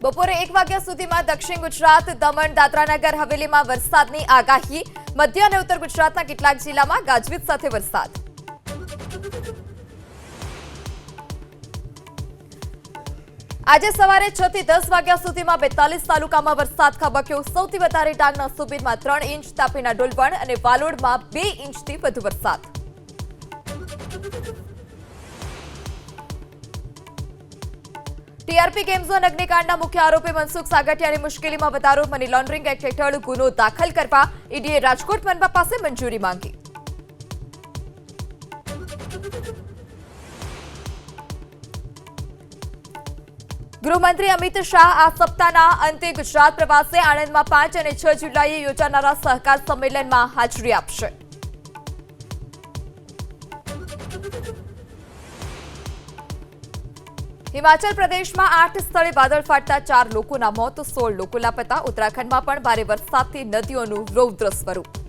બપોરે 1 વાગ્યા સુધીમાં દક્ષિણ ગુજરાત, દમણ, દાદરાનગર હવેલીમાં વરસાદની આગાહી. મધ્ય અને ઉત્તર ગુજરાતના કેટલાક જિલ્લામાં ગાજવીજ સાથે વરસાદ. આજે સવારે 6 થી 10 વાગ્યા સુધીમાં 42 તાલુકામાં વરસાદ ખાબક્યો. સૌથી વધારે ડાંગના સુબીરમાં 3 ઇંચ, તાપીના ડોલવણ અને વાલોડમાં 2 ઇંચથી વધુ વરસાદ. ટીઆરપી ગેમ ઝોન અગ્નિકાંડના મુખ્ય આરોપી મનસુખ સાગઠિયાની મુશ્કેલીમાં વધારો. મની લોન્ડરિંગ એક્ટ હેઠળ ગુનો દાખલ કરવા ઈડીએ રાજકોટ મનપા પાસે મંજૂરી માંગી. ગૃહમંત્રી અમિત શાહ આ સપ્તાહના અંતે ગુજરાત પ્રવાસે. આણંદમાં 5 અને 6 જુલાઈએ યોજાનારા સહકાર સંમેલનમાં હાજરી આપશે. હિમાચલ પ્રદેશમાં 8 સ્થળે વાદળ ફાટતા 4 લોકોના મોત, 16 લોકો લાપતા. ઉત્તરાખંડમાં પણ ભારે વરસાદથી નદીઓનું રૌદ્ર સ્વરૂપ.